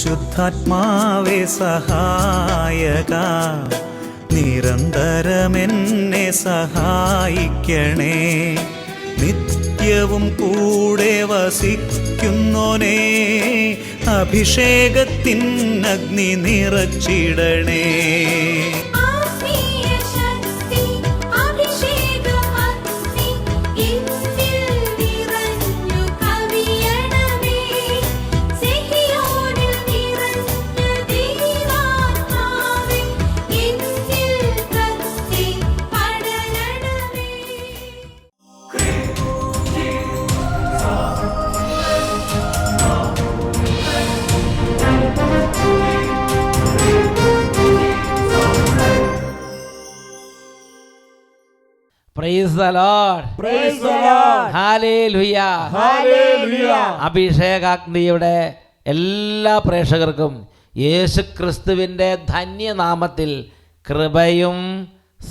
പരിശുദ്ധാത്മാവേ സഹായക, നിരന്തരമെന്നെ സഹായിക്കണേ. നിത്യവും കൂടെ വസിക്കുന്നോനേ, അഭിഷേകത്തിൻ അഗ്നി നിറച്ചിടണേ. Praise the Lord. Praise the Lord. Hallelujah. Hallelujah. അഭിഷേകാഗ്നിയുടെ എല്ലാ പ്രേക്ഷകർക്കും യേശുക്രിസ്തുവിൻ്റെ ധന്യനാമത്തിൽ കൃപയും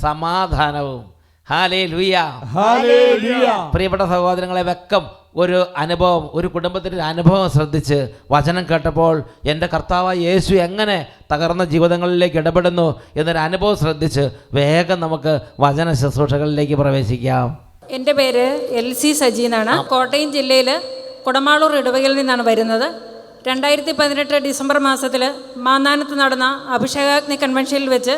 സമാധാനവും. ഹല്ലേലൂയ. ഹല്ലേലൂയ. പ്രിയപ്പെട്ട സഹോദരങ്ങളെ, വെക്കം ഒരു അനുഭവം, ഒരു കുടുംബത്തിൻ്റെ ഒരു അനുഭവം ശ്രദ്ധിച്ച് വചനം കേട്ടപ്പോൾ എൻ്റെ കർത്താവായ യേശു എങ്ങനെ തകർന്ന ജീവിതങ്ങളിലേക്ക് ഇടപെടുന്നു എന്നൊരു അനുഭവം ശ്രദ്ധിച്ച് വേഗം നമുക്ക് വചന ശുശ്രൂഷകളിലേക്ക് പ്രവേശിക്കാം. എൻ്റെ പേര് LC സജി എന്നാണ്. കോട്ടയം ജില്ലയിൽ കുടമാളൂർ ഇടവകയിൽ നിന്നാണ് വരുന്നത്. 2018 ഡിസംബർ മാസത്തിൽ മാന്നാനത്ത് നടന്ന അഭിഷേകാഗ്നി കൺവെൻഷനിൽ വെച്ച്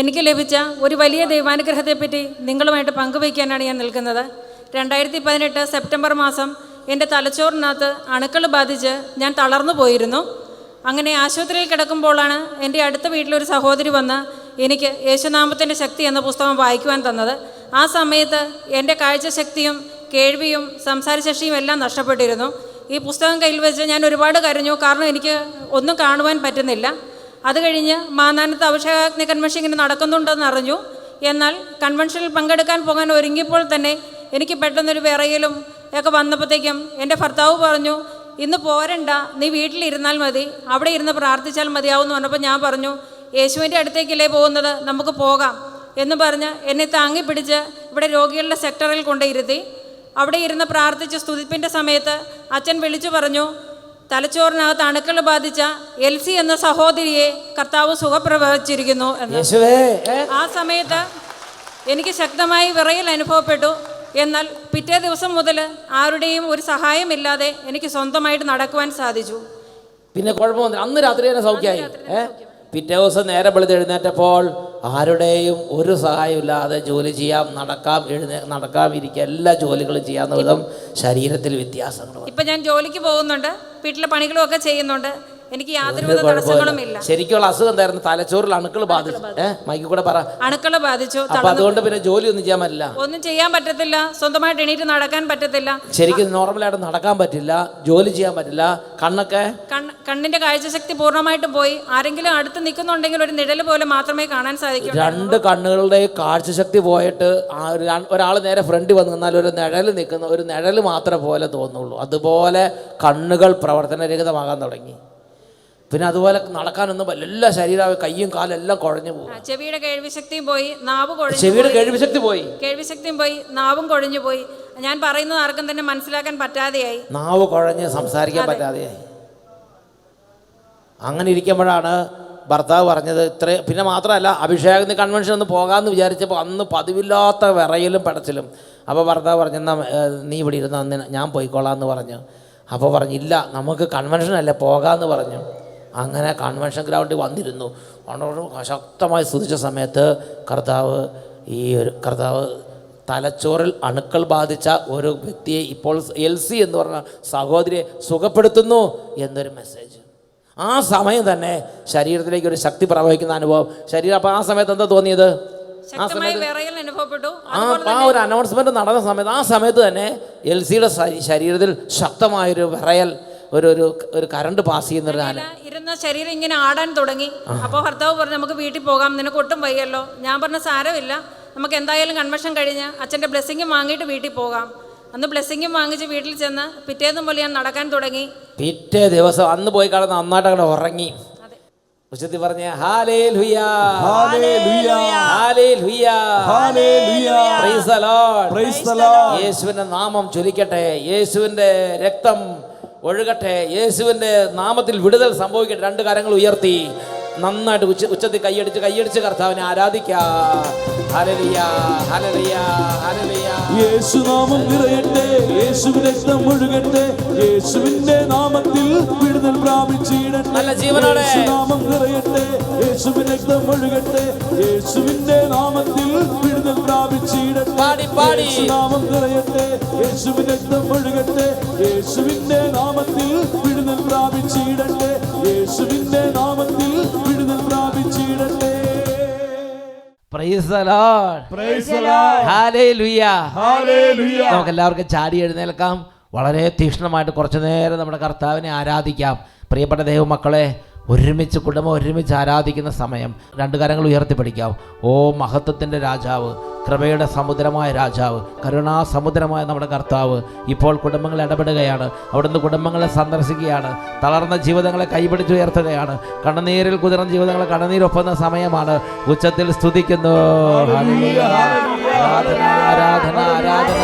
എനിക്ക് ലഭിച്ച ഒരു വലിയ ദൈവാനുഗ്രഹത്തെപ്പറ്റി നിങ്ങളുമായിട്ട് പങ്കുവയ്ക്കാനാണ് ഞാൻ നിൽക്കുന്നത്. 2018 സെപ്റ്റംബർ മാസം എൻ്റെ തലച്ചോറിനകത്ത് അണുക്കൾ ബാധിച്ച് ഞാൻ തളർന്നു പോയിരുന്നു. അങ്ങനെ ആശുപത്രിയിൽ കിടക്കുമ്പോഴാണ് എൻ്റെ അടുത്ത വീട്ടിലൊരു സഹോദരി വന്ന് എനിക്ക് യേശുനാമത്തിൻ്റെ ശക്തി എന്ന പുസ്തകം വായിക്കുവാൻ തന്നത്. ആ സമയത്ത് എൻ്റെ കാഴ്ചശക്തിയും കേൾവിയും സംസാരശക്തിയും എല്ലാം നഷ്ടപ്പെട്ടിരുന്നു. ഈ പുസ്തകം കയ്യിൽ വെച്ച് ഞാൻ ഒരുപാട് കരഞ്ഞു. കാരണം എനിക്ക് ഒന്നും കാണുവാൻ പറ്റുന്നില്ല. അത് കഴിഞ്ഞ് മാന്നാനത്ത് അഭിഷേകാഗ്നി കൺവെൻഷൻ ഇങ്ങനെ നടക്കുന്നുണ്ടെന്ന് അറിഞ്ഞു. എന്നാൽ കൺവെൻഷനിൽ പങ്കെടുക്കാൻ പോകാൻ ഒരുങ്ങിയപ്പോൾ തന്നെ എനിക്ക് പെട്ടെന്നൊരു വിറയലും ഒക്കെ വന്നപ്പോഴത്തേക്കും എൻ്റെ ഭർത്താവ് പറഞ്ഞു, ഇന്ന് പോരണ്ട, നീ വീട്ടിലിരുന്നാൽ മതി, അവിടെ ഇരുന്ന് പ്രാർത്ഥിച്ചാൽ മതിയാവും എന്ന് പറഞ്ഞപ്പോൾ ഞാൻ പറഞ്ഞു, യേശുവിൻ്റെ അടുത്തേക്കല്ലേ പോകുന്നത്, നമുക്ക് പോകാം എന്ന് പറഞ്ഞ് എന്നെ താങ്ങി പിടിച്ച് ഇവിടെ രോഗികളുടെ സെക്ടറിൽ കൊണ്ടിരുത്തി. അവിടെ ഇരുന്ന് പ്രാർത്ഥിച്ച് സ്തുതിപ്പിൻ്റെ സമയത്ത് അച്ഛൻ വിളിച്ചു പറഞ്ഞു, തലച്ചോറിനകത്ത് അണുക്കൾ ബാധിച്ച LC എന്ന സഹോദരിയെ കർത്താവ് സുഖപ്രവചിച്ചിരിക്കുന്നു എന്ന്. ആ സമയത്ത് എനിക്ക് ശക്തമായി വിറയൽ അനുഭവപ്പെട്ടു. എന്നാൽ പിറ്റേ ദിവസം മുതൽ ആരുടെയും ഒരു സഹായമില്ലാതെ എനിക്ക് സ്വന്തമായിട്ട് നടക്കുവാൻ സാധിച്ചു. പിന്നെ കുഴപ്പമൊന്നുമില്ല. അന്ന് രാത്രി തന്നെ സൗഖ്യമായി. പിറ്റേ ദിവസം നേരെ വെളുത്ത് എഴുന്നേറ്റപ്പോൾ ആരുടെയും ഒരു സഹായമില്ലാതെ ജോലി ചെയ്യാം, നടക്കാം, ഇരിക്കുക, എല്ലാ ജോലികളും ചെയ്യാവുന്ന വിധം ശരീരത്തിൽ വ്യത്യാസങ്ങൾ. ഇപ്പം ഞാൻ ജോലിക്ക് പോകുന്നുണ്ട്, വീട്ടിലെ പണികളും ഒക്കെ ചെയ്യുന്നുണ്ട്. എനിക്ക് യാതൊരുവിധ തടസ്സങ്ങളും ഇല്ല. ശരിക്കുള്ള അസുഖം എന്തായിരുന്നു? തലച്ചോറിൽ അണുക്കൾ ബാധിച്ചു. മൈക്കിൽ കൂടെ പറ. അണുക്കൾ ബാധിച്ചു. അപ്പൊ അതുകൊണ്ട് പിന്നെ ജോലി ഒന്നും ചെയ്യാൻ പറ്റില്ല, ഒന്നും ചെയ്യാൻ പറ്റത്തില്ല, സ്വന്തമായിട്ട് എണീറ്റ് നടക്കാൻ പറ്റത്തില്ല, ശരിക്കും നോർമലായിട്ട് നടക്കാൻ പറ്റില്ല, ജോലി ചെയ്യാൻ പറ്റില്ല. കണ്ണിന്റെ കാഴ്ചശക്തി പൂർണ്ണമായിട്ടും പോയി. ആരെങ്കിലും അടുത്ത് നിൽക്കുന്നുണ്ടെങ്കിൽ ഒരു നിഴൽ പോലെ മാത്രമേ കാണാൻ സാധിക്കൂ. 2 കണ്ണുകളുടെ കാഴ്ചശക്തി പോയിട്ട് ഒരാൾ നേരെ ഫ്രണ്ടിൽ വന്ന് നിന്നാൽ ഒരു നിഴൽ നിൽക്കുന്ന ഒരു നിഴൽ മാത്രമേ പോലെ തോന്നുള്ളൂ. അതുപോലെ കണ്ണുകൾ പ്രവർത്തനരഹിതമാകാൻ തുടങ്ങി. പിന്നെ അതുപോലെ നടക്കാനൊന്നും എല്ലാ ശരീരം, കയ്യും കാലും എല്ലാം കുഴഞ്ഞു പോകും. ചെവിയുടെ കേൾവിശക്തിയും പോയി, നാവ് കുഴഞ്ഞു. ചെവിയുടെ കേൾവിശക്തി പോയി, കേൾവിശക്തിയും പോയി, നാവും കുഴഞ്ഞു പോയി. ഞാൻ പറയുന്നത് ആർക്കും തന്നെ മനസ്സിലാക്കാൻ പറ്റാതെയായി, നാവ് കുഴഞ്ഞ് സംസാരിക്കാൻ പറ്റാതെയായി. അങ്ങനെ ഇരിക്കുമ്പോഴാണ് ഭർത്താവ് പറഞ്ഞത് പിന്നെ മാത്രമല്ല, അഭിഷേകത്തിന് കൺവെൻഷൻ ഒന്ന് പോകാമെന്ന് വിചാരിച്ചപ്പോൾ അന്ന് പതിവില്ലാത്ത വിറയലും പടച്ചിലും. അപ്പോൾ ഭർത്താവ് പറഞ്ഞു, എന്നാൽ നീ ഇവിടെ ഇരുന്ന് അന്ന് ഞാൻ പോയിക്കോളാമെന്ന് പറഞ്ഞു. അപ്പോൾ പറഞ്ഞു, ഇല്ല, നമുക്ക് കൺവെൻഷനല്ലേ, പോകാമെന്ന് പറഞ്ഞു. അങ്ങനെ കൺവെൻഷൻ ഗ്രൗണ്ടിൽ വന്നിരുന്നു. ശക്തമായി സ്തുതിച്ച സമയത്ത് കർത്താവ് തലച്ചോറിൽ അണുക്കൾ ബാധിച്ച ഒരു വ്യക്തിയെ ഇപ്പോൾ LC എന്ന് പറഞ്ഞ സഹോദരിയെ സുഖപ്പെടുത്തുന്നു എന്നൊരു മെസ്സേജ്. ആ സമയം തന്നെ ശരീരത്തിലേക്ക് ഒരു ശക്തി പ്രവഹിക്കുന്ന അനുഭവം. അപ്പോൾ ആ സമയത്ത് എന്താ തോന്നിയത്? ആ ഒരു അനൗൺസ്മെന്റ് നടന്ന സമയത്ത്, ആ സമയത്ത് തന്നെ LCയുടെ ശരീരത്തിൽ ശക്തമായൊരു വിറയൽ, ഒരു കറണ്ട് പാസ് ഇരുന്ന ശരീരം ഇങ്ങനെ ആടാൻ തുടങ്ങി. അപ്പോൾ ഭർത്താവ് പറഞ്ഞു, നമുക്ക് വീട്ടിൽ പോകാം, നിനക്ക് ഒട്ടും വയ്യല്ലോ. ഞാൻ പറഞ്ഞ സാരമില്ല, നമുക്ക് എന്തായാലും കൺവെൻഷൻ കഴിഞ്ഞ് അച്ഛൻ്റെ ബ്ലെസ്സിങ്ങും വാങ്ങിയിട്ട് വീട്ടിൽ പോകാം. അന്ന് ബ്ലെസ്സിങ്ങും വാങ്ങിച്ച് വീട്ടിൽ ചെന്ന് പിറ്റേന്നും പോലെ ഞാൻ നടക്കാൻ തുടങ്ങി. പിറ്റേ ദിവസം അന്ന് പോയി കിടന്ന് നന്നായിട്ട് അങ്ങനെ ഉറങ്ങി. ഉച്ചത്തിൽ പറഞ്ഞ hallelujah, hallelujah, hallelujah, hallelujah, price the lord, praise the Lord. യേശുവിന്റെ നാമം ചൊല്ലിക്കട്ടെ. യേശുവിന്റെ രക്തം ഒഴുകട്ടെ. യേശുവിൻ്റെ നാമത്തിൽ വിടുതൽ സംഭവിക്കട്ടെ. 2 കരങ്ങൾ ഉയർത്തി നന്നായിട്ട് ഉച്ചത്തിൽ കൈയടിച്ച് കർത്താവിനെ ആരാധിക്കാം. Hallelujah, hallelujah, hallelujah. യേശുനാമം നിറയട്ടെ, യേശുവിന്റെ രക്തം ഒഴുകട്ടെ, യേശുവിന്റെ നാമത്തിൽ വിടുതൽ പ്രാപിച്ചിടട്ടെ. നല്ല ജീവനോടെ യേശുനാമം നിറയട്ടെ, യേശുവിന്റെ രക്തം ഒഴുകട്ടെ, യേശുവിന്റെ നാമത്തിൽ വിടുതൽ പ്രാപിച്ചിടട്ടെ. യേശുനാമം നിറയട്ടെ, യേശുവിന്റെ രക്തം ഒഴുകട്ടെ, യേശുവിന്റെ നാമത്തിൽ വിടുതൽ പ്രാപിച്ചിടട്ടെ, യേശുവിന്റെ നാമത്തിൽ വിടുതൽ പ്രാപിച്ചിടട്ടെ. Praise the lord, praise the lord, hallelujah, hallelujah. നമുക്ക് എല്ലാവർക്കും ചാടി എഴുന്നേൽക്കാം. വളരെ തീക്ഷ്ണമായിട്ട് കുറച്ചു നേരം നമ്മുടെ കർത്താവിനെ ആരാധിക്കാം. പ്രിയപ്പെട്ട ദൈവമക്കളെ, ഒരുമിച്ച് കുടുംബം ഒരുമിച്ച് ആരാധിക്കുന്ന സമയം 2 കരങ്ങൾ ഉയർത്തിപ്പിടിക്കാം. ഓ മഹത്വത്തിൻ്റെ രാജാവ്, കൃപയുടെ സമുദ്രമായ രാജാവ്, കരുണാസമുദ്രമായ നമ്മുടെ കർത്താവ് ഇപ്പോൾ കുടുംബങ്ങൾ ഇടപെടുകയാണ്. അവിടുന്ന് കുടുംബങ്ങളെ സന്ദർശിക്കുകയാണ്. തളർന്ന ജീവിതങ്ങളെ കൈപിടിച്ചുയർത്തുകയാണ്. കണ്ണുനീരിൽ കുതിർന്ന ജീവിതങ്ങളെ കണ്ണുനീരൊപ്പുന്ന സമയമാണ്. ഉച്ചത്തിൽ സ്തുതിക്കുന്നു. ആരാധന, ആരാധന, ആരാധന.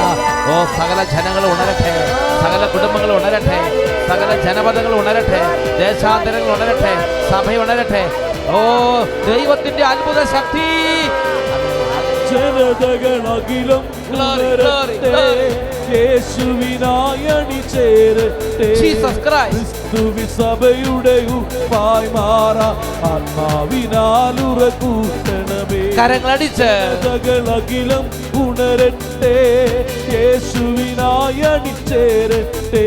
ഓ സകല ജനങ്ങൾ ഉണരട്ടെ, സകല കുടുംബങ്ങൾ ഉണരട്ടെ, സകല ജനപദങ്ങൾ ഉണരട്ടെ, ദേശാന്തരങ്ങൾ ഉണരട്ടെ, സഭ ഉണരട്ടെ. ഓ ദൈവത്തിന്റെ അത്ഭുത ശക്തി. ജനതകളകിലും യേശുവിനായി അണിചേരട്ടെ. ക്രിസ്തുവിൻ സഭയുടെ ഉപ്പായി മാറാൻ ആത്മാവിനാൽ ഉറകൂട്ടണമേ. കരങ്ങളടിച്ച് ജനതകളകിലും ഉണരട്ടെ, യേശുവിനായി അണിചേരട്ടെ.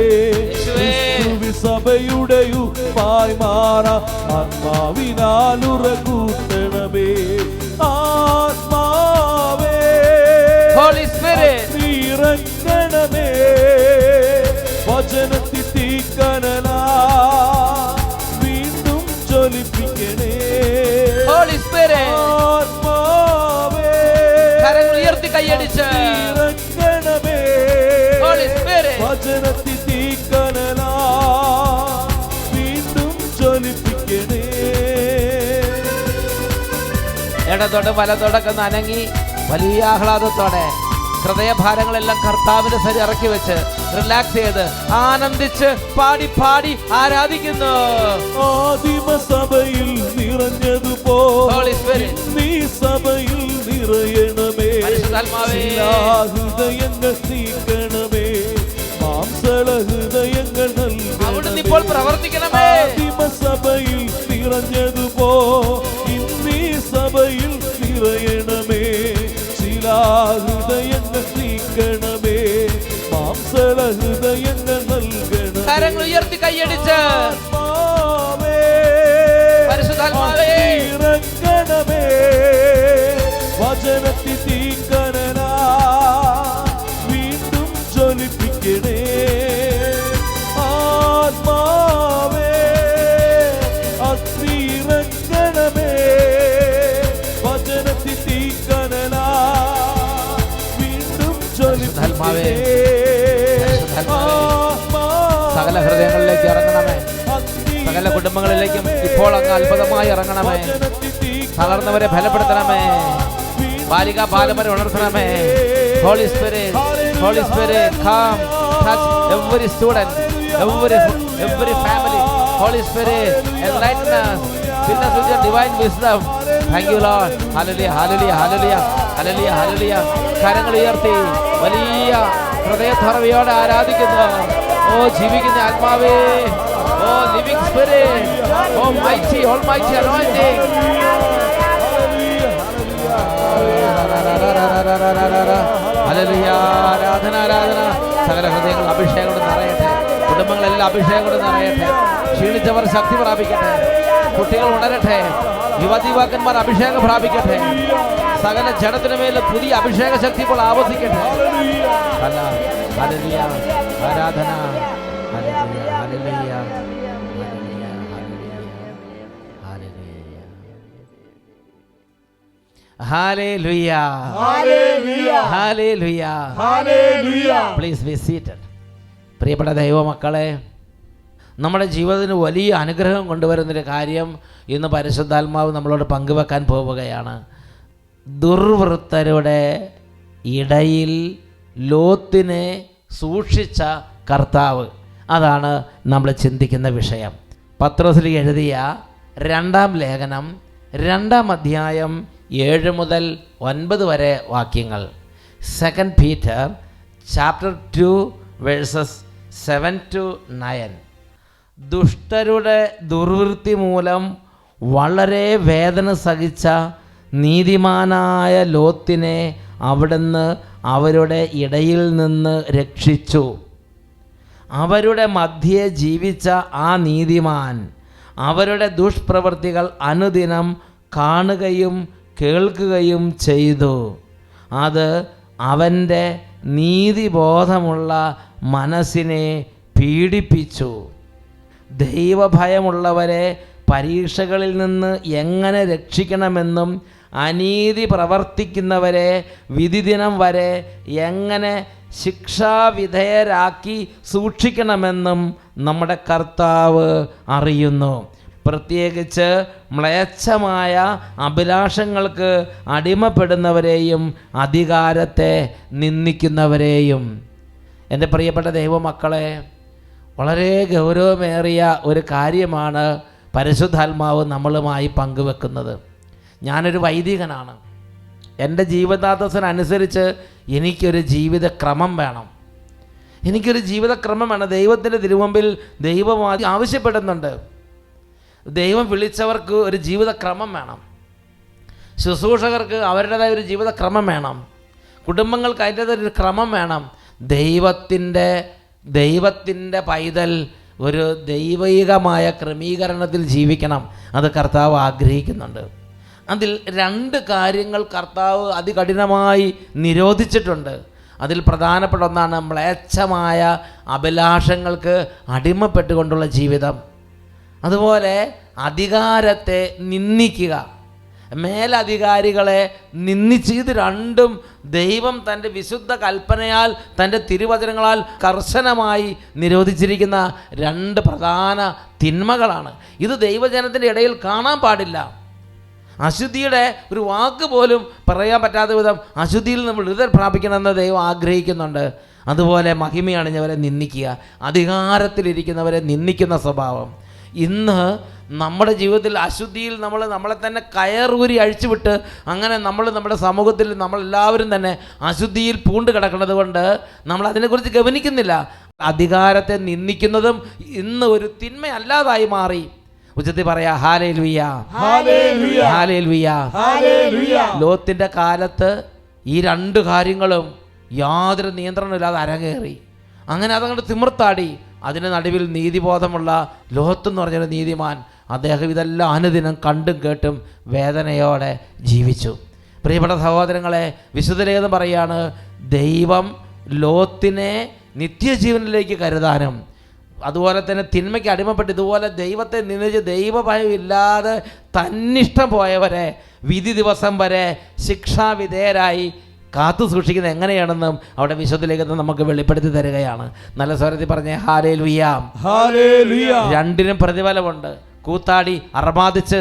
ക്രിസ്തുവിൻ സഭയുടെ ഉപ്പായി മാറാൻ ആത്മാവിനാൽ ഉറകൂട്ടണമേ. ആത്മാവേ, Holy Spirit, ഇറങ്ങണമേ. വചനത്തിൽ തീക്കനലാ വീണ്ടും ജ്വലിപ്പിക്കണേ. Holy Spirit, ആത്മാവേ, കരങ്ങൾ ഉയർത്തി കൈയടിച്ച് ഇറങ്ങണമേ. Holy Spirit, വചനത്തിൽ തീക്കനലാ വീണ്ടും ജ്വലിപ്പിക്കണേ. ഇടത്തോട്ട് വലത്തോടൊക്കെ നനങ്ങി വലിയ ആഹ്ലാദത്തോടെ ഹൃദയഭാരങ്ങളെല്ലാം കർത്താവിന്റെ സരി ഇറക്കി വെച്ച് റിലാക്സ് ചെയ്ത് ആനന്ദിച്ച് പാടി പാടി ആരാധിക്കുന്നു. ആദിമസഭയിൽ നിറഞ്ഞതുപോ നീ സഭയിൽ നിറയണമേ. ഹൃദയങ്ങൾ നീക്കണമേ, മാംസള ഹൃദയങ്ങൾ നൽകണമേ. ഇപ്പോൾ പ്രവർത്തിക്കണമേ. ആദിമസഭയിൽ നിറഞ്ഞതുപോ ഇന്നീ സഭയിൽ നിറയണമേ. ശിലാഹൃദയങ്ങൾ നീക്കണമേ, മാംസള ഹൃദയങ്ങൾ നൽകണമേ. കരങ്ങൾ ഉയർത്തി കൈയടിച്ച് പരിശുദ്ധാത്മാവേ ഇറങ്ങണമേ. വചനത്തിൽ തീക്കനലാ വീണ്ടും ജ്വലിപ്പിക്കണേ. ആത്മാവേ, അഗ്നി ഇറങ്ങണമേ. വചനത്തിൽ തീക്കനലാ വീണ്ടും ജ്വലിപ്പിക്കണേ. സകല ഹൃദയങ്ങളിലേക്ക് ഇറങ്ങണമേ, സകല കുടുംബങ്ങളിലേക്കും ഇപ്പോൾ അങ്ങ് അത്ഭുതമായി ഇറങ്ങണമേ. തളർന്നവരെ ബലപ്പെടുത്തണമേ, ബാലിക ബാലമരെ ഉണർത്തണമേ. Holy Spirit, Holy Spirit, come touch every student, every family. Holy Spirit, enlighten us, fill us with your divine wisdom. Thank you Lord. Hallelujah, hallelujah, hallelujah, hallelujah, hallelujah. കരങ്ങൾ ഉയർത്തി വലിയ ഹൃദയധർമ്മയോടെ ആരാധിക്കുന്നു. ഓ ജീവിക്കുന്ന ആത്മാവേ, ഓ ലിവിംഗ് സ്പിരിറ്റ്, ഓ മൈറ്റി ഓൾമൈറ്റി അനോയിന്റിംഗ്. ഹല്ലേലൂയ, ആരാധന, ആരാധന. സകല ഹൃദയങ്ങൾ അഭിഷേകം കൊണ്ട് നിറയട്ടെ, കുടുംബങ്ങളെല്ലാം അഭിഷേകം കൊണ്ട് നിറയട്ടെ. ക്ഷീണിച്ചവർ ശക്തി പ്രാപിക്കട്ടെ, കുട്ടികൾ ഉണരട്ടെ, യുവതീവാക്കന്മാർ അഭിഷേകം പ്രാപിക്കട്ടെ. സകല ജനത്തിനു മേൽ പുതിയ അഭിഷേക ശക്തി ഇപ്പോൾ ആവർത്തിക്കട്ടെ. ഹല്ലേലൂയ, ആരാധന. Hallelujah, hallelujah, hallelujah, hallelujah, hallelujah, hallelujah. Please be seated. പ്രിയപ്പെട്ട ദൈവമക്കളെ, നമ്മുടെ ജീവിതത്തിന് വലിയ അനുഗ്രഹം കൊണ്ടുവരുന്നൊരു കാര്യം ഇന്ന് പരിശുദ്ധാത്മാവ് നമ്മളോട് പങ്കുവെക്കാൻ പോവുകയാണ്. ദുർവൃത്തരുടെ ഇടയിൽ ലോത്തിനെ സൂക്ഷിച്ച കർത്താവ്. അതാണ് നമ്മൾ ചിന്തിക്കുന്ന വിഷയം. പത്രോസിൽ എഴുതിയ 2-ാം ലേഖനം 2-ാം അധ്യായം 7 മുതൽ 9 വരെ വാക്യങ്ങൾ. 2 Peter chapter 2 verses 7 to 9. ദുഷ്ടരുടെ ദുർവൃത്തി മൂലം വളരെ വേദന സഹിച്ച നീതിമാനായ ലോത്തിനെ അവിടുന്ന് അവരുടെ ഇടയിൽ നിന്ന് രക്ഷിച്ചു. അവരുടെ മധ്യേ ജീവിച്ച ആ നീതിമാൻ അവരുടെ ദുഷ്പ്രവൃത്തികൾ അനുദിനം കാണുകയും കേൾക്കുകയും ചെയ്തു. അത് അവൻ്റെ നീതിബോധമുള്ള മനസ്സിനെ പീഡിപ്പിച്ചു. ദൈവഭയമുള്ളവരെ പരീക്ഷകളിൽ നിന്ന് എങ്ങനെ രക്ഷിക്കണമെന്നും അനീതി പ്രവർത്തിക്കുന്നവരെ വിധിദിനം വരെ എങ്ങനെ ശിക്ഷാവിധേയരാക്കി സൂക്ഷിക്കണമെന്നും നമ്മുടെ കർത്താവ് അറിയുന്നു. പ്രത്യേകിച്ച് മ്ലേച്ഛമായ അഭിലാഷങ്ങൾക്ക് അടിമപ്പെടുന്നവരെയും അധികാരത്തെ നിന്ദിക്കുന്നവരെയും. എൻ്റെ പ്രിയപ്പെട്ട ദൈവമക്കളെ, വളരെ ഗൗരവമേറിയ ഒരു കാര്യമാണ് പരിശുദ്ധാത്മാവ് നമ്മളുമായി പങ്കുവെക്കുന്നത്. ഞാനൊരു വൈദികനാണ്. എൻ്റെ ജീവിതാന്തസ്സിനനുസരിച്ച് എനിക്കൊരു ജീവിതക്രമം വേണം. എനിക്കൊരു ജീവിതക്രമം വേണം. ദൈവത്തിൻ്റെ തിരുമുമ്പിൽ ദൈവം ആവശ്യപ്പെടുന്നുണ്ട്. ദൈവം വിളിച്ചവർക്ക് ഒരു ജീവിതക്രമം വേണം. ശുശ്രൂഷകർക്ക് അവരുടേതായ ഒരു ജീവിതക്രമം വേണം. കുടുംബങ്ങൾക്ക് അതിൻ്റേതായ ഒരു ക്രമം വേണം. ദൈവത്തിൻ്റെ പൈതൽ ഒരു ദൈവികമായ ക്രമീകരണത്തിൽ ജീവിക്കണം. അത് കർത്താവ് ആഗ്രഹിക്കുന്നുണ്ട്. അതിൽ 2 കാര്യങ്ങൾ കർത്താവ് അതികഠിനമായി നിരോധിച്ചിട്ടുണ്ട്. അതിൽ പ്രധാനപ്പെട്ട ഒന്നാണ് മ്ലേച്ഛമായ അഭിലാഷങ്ങൾക്ക് അടിമപ്പെട്ടുകൊണ്ടുള്ള ജീവിതം. അതുപോലെ അധികാരത്തെ നിന്ദിക്കുക, മേലധികാരികളെ നിന്ദിച്ച്. ഇത് 2ഉം ദൈവം തൻ്റെ വിശുദ്ധ കൽപ്പനയാൽ തൻ്റെ തിരുവചനങ്ങളാൽ കർശനമായി നിരോധിച്ചിരിക്കുന്ന 2 പ്രധാന തിന്മകളാണ്. ഇത് ദൈവജനത്തിൻ്റെ ഇടയിൽ കാണാൻ പാടില്ല. അശുദ്ധിയുടെ ഒരു വാക്ക് പോലും പറയാൻ പറ്റാത്ത വിധം അശുദ്ധിയിൽ നമ്മൾ വിടുതൽ പ്രാപിക്കണമെന്ന് ദൈവം ആഗ്രഹിക്കുന്നുണ്ട്. അതുപോലെ മഹിമയണിഞ്ഞവരെ നിന്ദിക്കുക, അധികാരത്തിലിരിക്കുന്നവരെ നിന്ദിക്കുന്ന സ്വഭാവം. ഇന്ന് നമ്മുടെ ജീവിതത്തിൽ അശുദ്ധിയിൽ നമ്മളെ തന്നെ കയറൂരി അഴിച്ചുവിട്ട് അങ്ങനെ നമ്മുടെ സമൂഹത്തിൽ നമ്മളെല്ലാവരും തന്നെ അശുദ്ധിയിൽ പൂണ്ട് കിടക്കുന്നത് കൊണ്ട് നമ്മൾ അതിനെക്കുറിച്ച് ഗവനിക്കുന്നില്ല. അധികാരത്തെ നിന്ദിക്കുന്നതും ഇന്ന് ഒരു തിന്മയല്ലാതായി മാറി. ഉച്ചത്തിൽ പറയാ ഹല്ലേലൂയ, ഹല്ലേലൂയ, ഹല്ലേലൂയ, ഹല്ലേലൂയ. ലോത്തിന്റെ കാലത്ത് ഈ 2 കാര്യങ്ങളും യാതൊരു നിയന്ത്രണമില്ലാതെ അരങ്ങേറി. അങ്ങനെ അതങ്ങോട്ട് തിമിർത്താടി. അതിന് നടുവിൽ നീതിബോധമുള്ള ലോത്ത് എന്ന് പറഞ്ഞൊരു നീതിമാൻ, അദ്ദേഹം ഇതെല്ലാം അനുദിനം കണ്ടും കേട്ടും വേദനയോടെ ജീവിച്ചു. പ്രിയപ്പെട്ട സഹോദരങ്ങളെ, വിശുദ്ധലേഖനം പറയാണ്, ദൈവം ലോത്തിനെ നിത്യജീവനിലേക്ക് കരുതാനും അതുപോലെ തന്നെ തിന്മയ്ക്ക് അടിമപ്പെട്ട് ഇതുപോലെ ദൈവത്തെ നിന്ദിച്ച് ദൈവഭയം ഇല്ലാതെ തന്നിഷ്ടം പോയവരെ വിധി ദിവസം വരെ ശിക്ഷാവിധേയരായി കാത്തു സൂക്ഷിക്കുന്നത് എങ്ങനെയാണെന്നും അവിടെ വിശുദ്ധലേഖനം നമുക്ക് വെളിപ്പെടുത്തി തരികയാണ്. നല്ല സ്വരത്തിൽ പറഞ്ഞേ ഹല്ലേലൂയ, ഹല്ലേലൂയ. 2നും പ്രതിഫലമുണ്ട്. കൂത്താടി അർമാദിച്ച്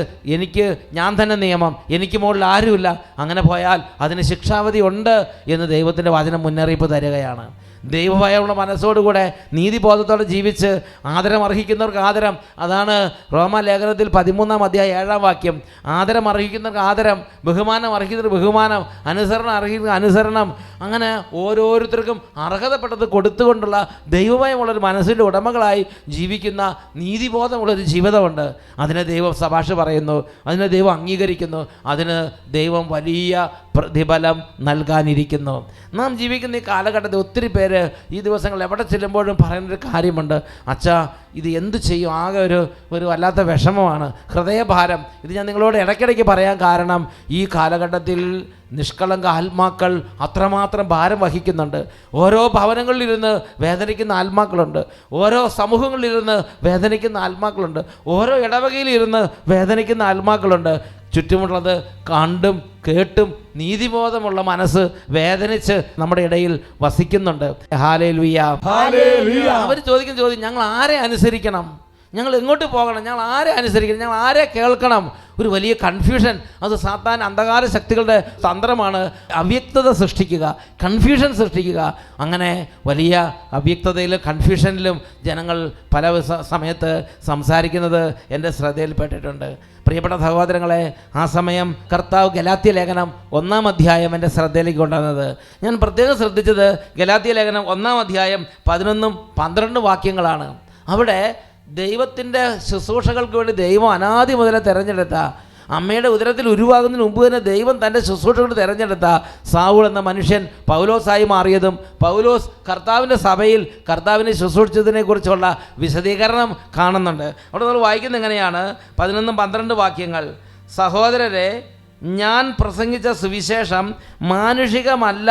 ഞാൻ തന്നെ നിയമം, എനിക്ക് മുകളിൽ ആരുമില്ല, അങ്ങനെ പോയാൽ അതിന് ശിക്ഷാവധി ഉണ്ട് എന്ന് ദൈവത്തിൻ്റെ വചനം മുന്നറിയിപ്പ് തരികയാണ്. ദൈവഭയമുള്ള മനസ്സോടുകൂടെ നീതിബോധത്തോടെ ജീവിച്ച് ആദരം അർഹിക്കുന്നവർക്ക് ആദരം. അതാണ് റോമാലേഖനത്തിൽ 13-ാം അധ്യായം 7-ാം വാക്യം. ആദരം അർഹിക്കുന്നവർക്ക് ആദരം, ബഹുമാനം അർഹിക്കുന്നവർക്ക് ബഹുമാനം, അനുസരണം അർഹിക്കുന്ന അനുസരണം. അങ്ങനെ ഓരോരുത്തർക്കും അർഹതപ്പെട്ടത് കൊടുത്തുകൊണ്ടുള്ള ദൈവഭയമുള്ളൊരു മനസ്സിൻ്റെ ഉടമകളായി ജീവിക്കുന്ന നീതിബോധമുള്ളൊരു ജീവിതമുണ്ട്. അതിനെ ദൈവം ശുപാർശ പറയുന്നു, അതിനെ ദൈവം അംഗീകരിക്കുന്നു, അതിന് ദൈവം വലിയ പ്രതിഫലം നൽകാനിരിക്കുന്നു. നാം ജീവിക്കുന്ന ഈ കാലഘട്ടത്തിൽ ഒത്തിരി പേര് ഈ ദിവസങ്ങൾ എവിടെ ചെല്ലുമ്പോഴും പറയുന്നൊരു കാര്യമുണ്ട്, അച്ഛാ ഇത് എന്തു ചെയ്യും, ആകെ ഒരു വല്ലാത്ത വിഷമമാണ്, ഹൃദയഭാരം. ഇത് ഞാൻ നിങ്ങളോട് ഇടയ്ക്കിടയ്ക്ക് പറയാൻ കാരണം ഈ കാലഘട്ടത്തിൽ നിഷ്കളങ്ക ആത്മാക്കൾ അത്രമാത്രം ഭാരം വഹിക്കുന്നുണ്ട്. ഓരോ ഭവനങ്ങളിലിരുന്ന് വേദനിക്കുന്ന ആത്മാക്കളുണ്ട്, ഓരോ സമൂഹങ്ങളിലിരുന്ന് വേദനിക്കുന്ന ആത്മാക്കളുണ്ട്, ഓരോ ഇടവകയിലിരുന്ന് വേദനിക്കുന്ന ആത്മാക്കളുണ്ട്. ചുറ്റുമുള്ളത് കണ്ടും കേട്ടും നീതിബോധമുള്ള മനസ്സ് വേദനിച്ച് നമ്മുടെ ഇടയിൽ വസിക്കുന്നുണ്ട്. Hallelujah, hallelujah. അവർ ചോദിക്കുന്ന ചോദ്യം, ഞങ്ങൾ ആരെ അനുസരിക്കണം, ഞങ്ങൾ എങ്ങോട്ട് പോകണം, ഞങ്ങൾ ആരെ അനുസരിക്കണം, ഞങ്ങൾ ആരെ കേൾക്കണം? ഒരു വലിയ കൺഫ്യൂഷൻ. അത് സാത്താൻ അന്ധകാര ശക്തികളുടെ തന്ത്രമാണ്. അവ്യക്തത സൃഷ്ടിക്കുക, കൺഫ്യൂഷൻ സൃഷ്ടിക്കുക. അങ്ങനെ വലിയ അവ്യക്തതയിലും കൺഫ്യൂഷനിലും ജനങ്ങൾ പല സമയത്ത് സംസാരിക്കുന്നത് എൻ്റെ ശ്രദ്ധയിൽപ്പെട്ടിട്ടുണ്ട്. പ്രിയപ്പെട്ട സഹോദരങ്ങളെ, ആ സമയം കർത്താവ് ഗലാത്യ ലേഖനം 1-ാം അധ്യായം എൻ്റെ ശ്രദ്ധയിലേക്ക് കൊണ്ടുവന്നത് ഞാൻ പ്രത്യേകം ശ്രദ്ധിച്ചത് ഗലാത്യ ലേഖനം 1-ാം അധ്യായം 11-12 വാക്യങ്ങളാണ്. അവിടെ ദൈവത്തിൻ്റെ ശുശ്രൂഷകൾക്ക് വേണ്ടി ദൈവം അനാദി മുതലേ തിരഞ്ഞെടുത്ത, അമ്മയുടെ ഉദരത്തിൽ ഉരുവാകുന്നതിന് മുമ്പ് തന്നെ ദൈവം തൻ്റെ ശുശ്രൂഷകൾ തിരഞ്ഞെടുത്ത സാവൂൾ എന്ന മനുഷ്യൻ പൗലോസായി മാറിയതും പൗലോസ് കർത്താവിൻ്റെ സഭയിൽ കർത്താവിനെ ശുശ്രൂഷിച്ചതിനെക്കുറിച്ചുള്ള വിശദീകരണം കാണുന്നുണ്ട്. അവിടെ നമ്മൾ വായിക്കുന്നത് എങ്ങനെയാണ്? 11-12 വാക്യങ്ങൾ. സഹോദരരെ, ഞാൻ പ്രസംഗിച്ച സുവിശേഷം മാനുഷികമല്ല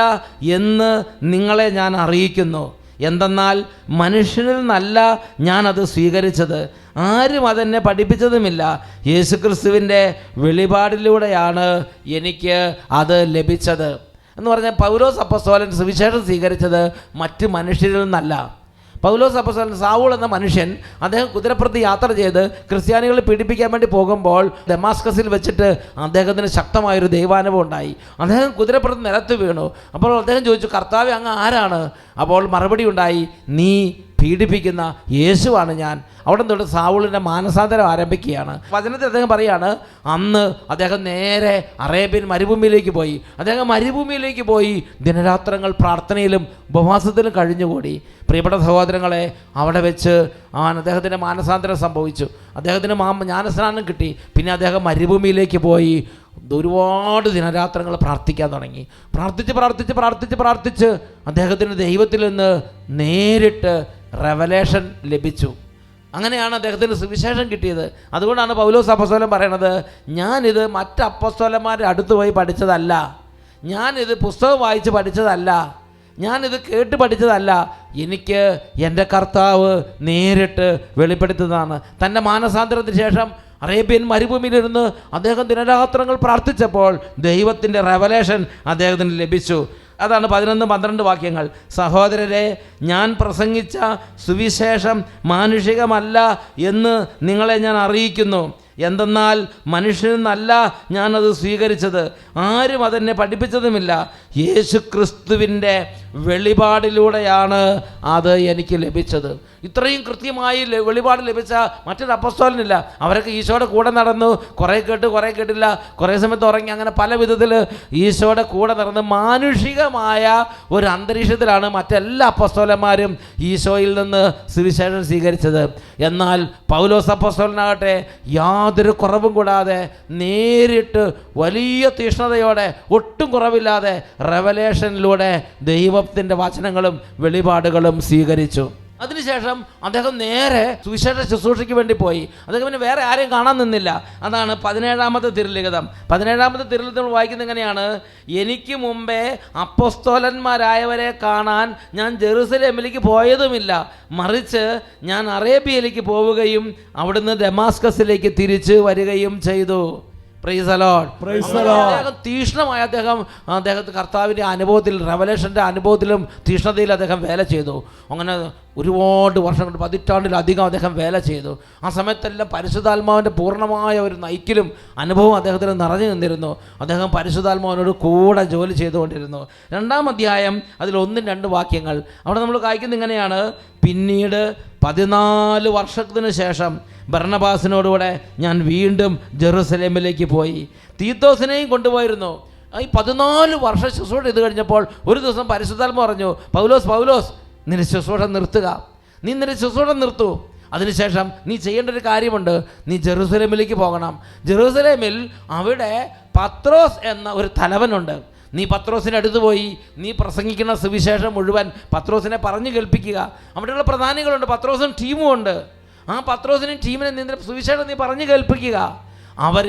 എന്ന് നിങ്ങളെ ഞാൻ അറിയിക്കുന്നു. എന്തെന്നാൽ മനുഷ്യനിൽ നിന്നല്ല ഞാനത് സ്വീകരിച്ചത്, ആരും അതെന്നെ പഠിപ്പിച്ചതുമില്ല. യേശുക്രിസ്തുവിൻ്റെ വെളിപാടിലൂടെയാണ് എനിക്ക് അത് ലഭിച്ചത് എന്ന് പറഞ്ഞാൽ പൗലോസ് അപ്പോസ്തലൻ സുവിശേഷം സ്വീകരിച്ചത് മറ്റ് മനുഷ്യരിൽ നിന്നല്ല. പൗലോസ് അപ്പോസ്തലൻ സാവൂൾ എന്ന മനുഷ്യൻ അദ്ദേഹം കുതിരപ്പുറത്ത് യാത്ര ചെയ്ത് ക്രിസ്ത്യാനികളെ പീഡിപ്പിക്കാൻ വേണ്ടി പോകുമ്പോൾ ദമാസ്കസിൽ വെച്ചിട്ട് അദ്ദേഹത്തിന് ശക്തമായൊരു ദൈവാനുഭവം ഉണ്ടായി. അദ്ദേഹം കുതിരപ്പുറത്ത് നിലത്ത് വീണു. അപ്പോൾ അദ്ദേഹം ചോദിച്ചു, കർത്താവേ, അങ്ങ് ആരാണ്? അപ്പോൾ മറുപടി ഉണ്ടായി, നീ പീഡിപ്പിക്കുന്ന യേശുവാണ് ഞാൻ. അവിടെ തൊട്ട് സാവൂളിൻ്റെ മാനസാന്തരം ആരംഭിക്കുകയാണ്. വചനത്തിൽ അദ്ദേഹം പറയുകയാണ്, അന്ന് അദ്ദേഹം നേരെ അറേബ്യൻ മരുഭൂമിയിലേക്ക് പോയി. അദ്ദേഹം മരുഭൂമിയിലേക്ക് പോയി ദിനരാത്രങ്ങൾ പ്രാർത്ഥനയിലും ഉപവാസത്തിലും കഴിഞ്ഞുകൂടി. പ്രിയപ്പെട്ട സഹോദരങ്ങളെ, അവിടെ വെച്ച് അദ്ദേഹത്തിൻ്റെ മാനസാന്തരം സംഭവിച്ചു. അദ്ദേഹത്തിന് ജ്ഞാനസ്നാനം കിട്ടി. പിന്നെ അദ്ദേഹം മരുഭൂമിയിലേക്ക് പോയി ഒരുപാട് ദിനരാത്രങ്ങൾ പ്രാർത്ഥിക്കാൻ തുടങ്ങി. പ്രാർത്ഥിച്ച് അദ്ദേഹത്തിന് ദൈവത്തിൽ നിന്ന് നേരിട്ട് റെവലേഷൻ ലഭിച്ചു. അങ്ങനെയാണ് അദ്ദേഹത്തിന് സുവിശേഷം കിട്ടിയത്. അതുകൊണ്ടാണ് പൗലോസ് അപ്പോസ്തലൻ പറയണത്, ഞാനിത് മറ്റ് അപ്പോസ്തലന്മാരുടെ അടുത്ത് പോയി പഠിച്ചതല്ല, ഞാനിത് പുസ്തകം വായിച്ച് പഠിച്ചതല്ല, ഞാനിത് കേട്ട് പഠിച്ചതല്ല, എനിക്ക് എൻ്റെ കർത്താവ് നേരിട്ട് വെളിപ്പെടുത്തുന്നതാണ്. തൻ്റെ മാനസാന്തരത്തിന് ശേഷം അറേബ്യൻ മരുഭൂമിയിലിരുന്ന് അദ്ദേഹം ദിനരാത്രങ്ങൾ പ്രാർത്ഥിച്ചപ്പോൾ ദൈവത്തിൻ്റെ റെവലേഷൻ അദ്ദേഹത്തിന് ലഭിച്ചു. അതാണ് 11-12 വാക്യങ്ങൾ. സഹോദരരെ, ഞാൻ പ്രസംഗിച്ച സുവിശേഷം മാനുഷികമല്ല എന്ന് നിങ്ങളെ ഞാൻ അറിയിക്കുന്നു. എന്തെന്നാൽ മനുഷ്യനിൽ നിന്നല്ല ഞാനത് സ്വീകരിച്ചത്, ആരും അതെന്നെ പഠിപ്പിച്ചതുമില്ല. യേശുക്രിസ്തുവിൻ്റെ വെളിപാടിലൂടെയാണ് അത് എനിക്ക് ലഭിച്ചത്. ഇത്രയും കൃത്യമായി വെളിപാട് ലഭിച്ച മറ്റൊരു അപ്പോസ്തലനില്ല. അവരൊക്കെ ഈശോയുടെ കൂടെ നടന്നു, കുറേ കേട്ട് കുറേ കേട്ടില്ല, കുറേ സമയത്ത് ഉറങ്ങി, അങ്ങനെ പല വിധത്തിൽ ഈശോയുടെ കൂടെ നടന്ന് മാനുഷികമായ ഒരു അന്തരീക്ഷത്തിലാണ് മറ്റെല്ലാ അപ്പോസ്തലന്മാരും ഈശോയിൽ നിന്ന് സുവിശേഷം സ്വീകരിച്ചത്. എന്നാൽ പൗലോസ് അപ്പോസ്തലനാകട്ടെ യാതൊരു കുറവും കൂടാതെ നേരിട്ട് വലിയ തീഷ്ണതയോടെ ഒട്ടും കുറവില്ലാതെ റെവലേഷനിലൂടെ ദൈവത്തിൻ്റെ വചനങ്ങളും വെളിപാടുകളും സ്വീകരിച്ചു. അതിനുശേഷം അദ്ദേഹം നേരെ സുവിശേഷ ശുശ്രൂഷയ്ക്ക് വേണ്ടി പോയി. അദ്ദേഹം പിന്നെ വേറെ ആരെയും കാണാൻ നിന്നില്ല. അതാണ് 17-ാമത്തെ തിരുലിഖിതം. 17-ാമത്തെ തിരുലിഖിതം വായിക്കുന്നത് എങ്ങനെയാണ്? എനിക്ക് മുമ്പേ അപ്പോസ്തലന്മാരായവരെ കാണാൻ ഞാൻ ജെറുസലേമിലേക്ക് പോയതുമില്ല, മറിച്ച് ഞാൻ അറേബ്യയിലേക്ക് പോവുകയും അവിടുന്ന് ദമാസ്കസിലേക്ക് തിരിച്ചു വരികയും ചെയ്തു. Price the Lord. അദ്ദേഹം തീഷ്ണമായ അദ്ദേഹത്തെ കർത്താവിൻ്റെ അനുഭവത്തിൽ, റെവലേഷൻ്റെ അനുഭവത്തിലും തീഷ്ണതയിൽ അദ്ദേഹം വേല ചെയ്തു. അങ്ങനെ ഒരുപാട് വർഷങ്ങൾ, പതിറ്റാണ്ടിലധികം അദ്ദേഹം വേല ചെയ്തു. ആ സമയത്തെല്ലാം പരിശുദ്ധാത്മാവിൻ്റെ പൂർണ്ണമായ ഒരു നയിക്കലും അനുഭവം അദ്ദേഹത്തിന് നിറഞ്ഞു നിന്നിരുന്നു. അദ്ദേഹം പരിശുദ്ധാത്മാവിനോട് കൂടെ ജോലി ചെയ്തുകൊണ്ടിരുന്നു. 2-ാം അധ്യായം അതിൽ 1-2 വാക്യങ്ങൾ അവിടെ നമ്മൾ വായിക്കുന്നത് ഇങ്ങനെയാണ്: പിന്നീട് 14 വർഷത്തിന് ശേഷം ബർന്നബാസിനോടുകൂടെ ഞാൻ വീണ്ടും ജെറുസലേമിലേക്ക് പോയി. തീത്തോസിനെയും കൊണ്ടുപോയിരുന്നു. ഈ 14 വർഷം ശുശ്രൂഷ ചെയ്ത് കഴിഞ്ഞപ്പോൾ ഒരു ദിവസം പരിശുദ്ധാത്മ പറഞ്ഞു, പൗലോസ് നിന്റെ ശുശ്രൂഷ നിർത്തുക, നീ നിന്റെ ശുശ്രൂഷ നിർത്തൂ. അതിനുശേഷം നീ ചെയ്യേണ്ട ഒരു കാര്യമുണ്ട്, നീ ജെറുസലേമിലേക്ക് പോകണം. ജെറുസലേമിൽ അവിടെ പത്രോസ് എന്ന ഒരു തലവനുണ്ട്. നീ പത്രോസിൻ്റെ അടുത്ത് പോയി നീ പ്രസംഗിക്കുന്ന സുവിശേഷം മുഴുവൻ പത്രോസിനെ പറഞ്ഞു കേൾപ്പിക്കുക. അവിടെയുള്ള പ്രധാനികളുണ്ട്, പത്രോസും ടീമും ഉണ്ട്. ആ പത്രോസിനും ടീമിനെ നിന്റെ സുവിശേഷം നീ പറഞ്ഞു കേൾപ്പിക്കുക. അവർ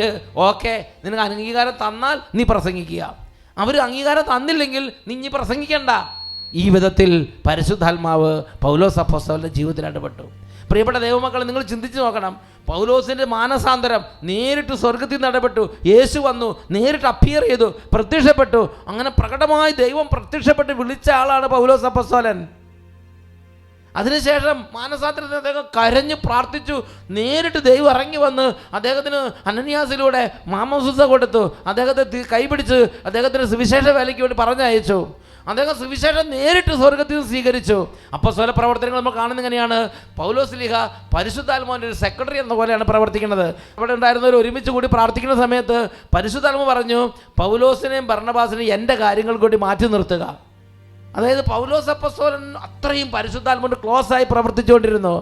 ഓക്കെ, നിനക്ക് അംഗീകാരം തന്നാൽ നീ പ്രസംഗിക്കുക, അവർ അംഗീകാരം തന്നില്ലെങ്കിൽ നീ പ്രസംഗിക്കണ്ട. ഈ വിധത്തിൽ പരിശുദ്ധാത്മാവ് പൗലോസ് അപ്പോസ്തലന്റെ ജീവിതത്തിൽ ഇടപെട്ടു. പ്രിയപ്പെട്ട ദൈവമക്കളെ, നിങ്ങൾ ചിന്തിച്ച് നോക്കണം. പൗലോസിൻ്റെ മാനസാന്തരം നേരിട്ട് സ്വർഗത്തിൽ നിന്ന് ഇടപെട്ടു. യേശു വന്നു, നേരിട്ട് അപ്പിയർ ചെയ്തു, പ്രത്യക്ഷപ്പെട്ടു. അങ്ങനെ പ്രകടമായി ദൈവം പ്രത്യക്ഷപ്പെട്ട് വിളിച്ച ആളാണ് പൗലോസ് അപ്പോസ്തലൻ. അതിനുശേഷം മാനസാന്തരത്തിന് അദ്ദേഹം കരഞ്ഞ് പ്രാർത്ഥിച്ചു. നേരിട്ട് ദൈവം ഇറങ്ങി വന്ന് അദ്ദേഹത്തിന് അനന്യാസിലൂടെ മാമോദിസ കൊടുത്തു. അദ്ദേഹത്തെ കൈപിടിച്ച് അദ്ദേഹത്തിന് സുവിശേഷ വേലയ്ക്ക് വേണ്ടി പറഞ്ഞയച്ചു. അദ്ദേഹം സുവിശേഷം നേരിട്ട് സ്വർഗത്തിൽ നിന്ന് സ്വീകരിച്ചു. അപ്പോസ്തല പ്രവർത്തനങ്ങൾ നമ്മൾ കാണുന്നത് എങ്ങനെയാണ്? പൗലോസ്ലീഹ പരിശുദ്ധാത്മാവിൻ്റെ ഒരു സെക്രട്ടറി എന്ന പോലെയാണ് പ്രവർത്തിക്കുന്നത്. അവിടെ ഉണ്ടായിരുന്നവർ ഒരുമിച്ച് കൂടി പ്രാർത്ഥിക്കുന്ന സമയത്ത് പരിശുദ്ധാത്മ പറഞ്ഞു, പൗലോസിനെയും ബർണ്ണബാസിനെയും എൻ്റെ കാര്യങ്ങൾക്ക് വേണ്ടി മാറ്റി നിർത്തുക. അതായത് പൗലോസ് അപ്പോസ്തലൻ അത്രയും പരിശുദ്ധാത്മാവിൻ്റെ ക്ലോസായി പ്രവർത്തിച്ചുകൊണ്ടിരുന്നു.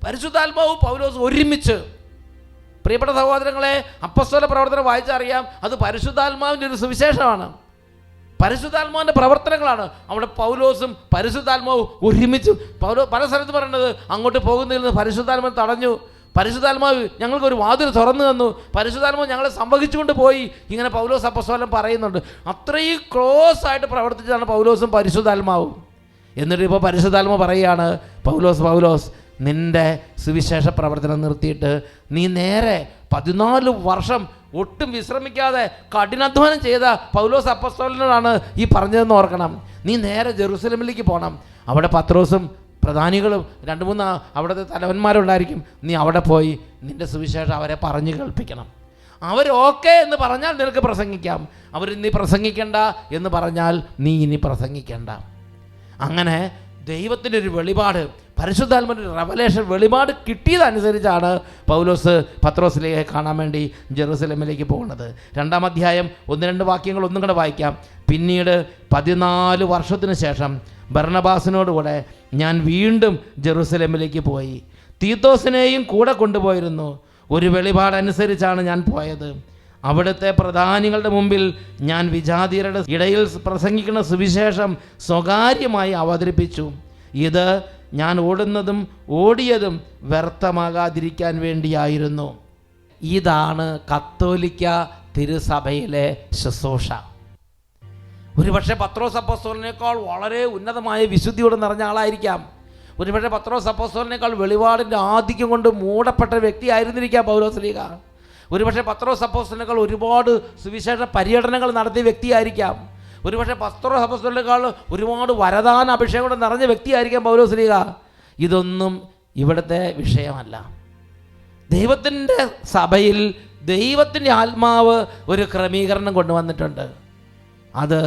പരിശുദ്ധാത്മാവ് പൗലോസ് ഒരുമിച്ച്. പ്രിയപ്പെട്ട സഹോദരങ്ങളെ, അപ്പോസ്തല പ്രവർത്തനം വായിച്ചറിയാം, അത് പരിശുദ്ധാത്മാവിൻ്റെ ഒരു സുവിശേഷമാണ്, പരിശുദ്ധാത്മാവിൻ്റെ പ്രവർത്തനങ്ങളാണ്. അവിടെ പൗലോസും പരിശുദ്ധാത്മാവും ഒരുമിച്ച്. പല സ്ഥലത്ത് പറയുന്നത് അങ്ങോട്ട് പോകുന്നതിൽ നിന്ന് പരിശുദ്ധാത്മാവ് തടഞ്ഞു, പരിശുദ്ധാത്മാവ് ഞങ്ങൾക്കൊരു വാതിൽ തുറന്നു തന്നു, പരിശുദ്ധാത്മാവ് ഞങ്ങളെ സംവഹിച്ചുകൊണ്ട് പോയി. ഇങ്ങനെ പൗലോസ് അപ്പോസ്തലൻ പറയുന്നുണ്ട്. അത്രയും ക്ലോസ് ആയിട്ട് പ്രവർത്തിച്ചതാണ് പൗലോസും പരിശുദ്ധാത്മാവും. എന്നിട്ട് ഇപ്പോൾ പരിശുദ്ധാത്മാവ് പറയുകയാണ്, പൗലോസ് നിൻ്റെ സുവിശേഷ പ്രവർത്തനം നിർത്തിയിട്ട് നീ നേരെ 14 വർഷം ഒട്ടും വിശ്രമിക്കാതെ കഠിനാധ്വാനം ചെയ്ത പൗലോസ് അപ്പോസ്തലനോടാണ് ഈ പറഞ്ഞതെന്ന് ഓർക്കണം. നീ നേരെ ജെറുസലേമിലേക്ക് പോകണം. അവിടെ പത്രോസും പ്രധാനികളും 2-3 അവിടുത്തെ തലവന്മാരുണ്ടായിരിക്കും. നീ അവിടെ പോയി നിൻ്റെ സുവിശേഷം അവരെ പറഞ്ഞു കേൾപ്പിക്കണം. അവർ ഓക്കെ എന്ന് പറഞ്ഞാൽ നിനക്ക് പ്രസംഗിക്കാം, അവർ നീ പ്രസംഗിക്കണ്ട എന്ന് പറഞ്ഞാൽ നീ ഇനി പ്രസംഗിക്കണ്ട. അങ്ങനെ ദൈവത്തിൻ്റെ ഒരു വെളിപാട്, പരിശുദ്ധാത്മാവിൻ്റെ റെവലേഷൻ വെളിപാട് കിട്ടിയതനുസരിച്ചാണ് പൗലോസ് പത്രോസിലേക്ക് കാണാൻ വേണ്ടി ജെറുസലേമിലേക്ക് പോകുന്നത്. 2-ാം അധ്യായം 1-2 വാക്യങ്ങൾ ഒന്നും കൂടെ വായിക്കാം. പിന്നീട് 14 വർഷത്തിന് ശേഷം ബർണ്ണബാസിനോടുകൂടെ ഞാൻ വീണ്ടും ജെറുസലേമിലേക്ക് പോയി. തീത്തോസിനെയും കൂടെ കൊണ്ടുപോയിരുന്നു. ഒരു വെളിപാടനുസരിച്ചാണ് ഞാൻ പോയത്. അവിടുത്തെ പ്രധാനികളുടെ മുമ്പിൽ ഞാൻ വിജാതിയരുടെ ഇടയിൽ പ്രസംഗിക്കുന്ന സുവിശേഷം സ്വകാര്യമായി അവതരിപ്പിച്ചു. ഇത് ഞാൻ ഓടിയതും വ്യർത്ഥമാകാതിരിക്കാൻ വേണ്ടിയായിരുന്നു. ഇതാണ് കത്തോലിക്ക തിരുസഭയിലെ ശുശ്രൂഷ. ഒരുപക്ഷെ പത്രോസ് അപ്പോസ്തലനേക്കാൾ വളരെ ഉന്നതമായ വിശുദ്ധിയോടെ നിറഞ്ഞ ആളായിരിക്കാം. ഒരുപക്ഷെ പത്രോസ് അപ്പോസ്തലനേക്കാൾ വെളിപാടിൻ്റെ ആധിക്യം കൊണ്ട് മൂടപ്പെട്ട വ്യക്തിയായിരുന്നിരിക്കാം പൗലോസ്ലീഹ. ഒരുപക്ഷെ പത്രോസ് അപ്പോസ്തലനേക്കാൾ ഒരുപാട് സുവിശേഷ പര്യടനങ്ങൾ നടത്തിയ വ്യക്തിയായിരിക്കാം. ഒരുപക്ഷെ പത്രോസ് അപ്പോസ്തലനേക്കാൾ ഒരുപാട് വരദാന അഭിഷേകം കൊണ്ട് നിറഞ്ഞ വ്യക്തിയായിരിക്കാം പൗലോസ്ലീഹ. ഇതൊന്നും ഇവിടുത്തെ വിഷയമല്ല. ദൈവത്തിൻ്റെ സഭയിൽ ദൈവത്തിൻ്റെ ആത്മാവ് ഒരു ക്രമീകരണം കൊണ്ടുവന്നിട്ടുണ്ട്. അത്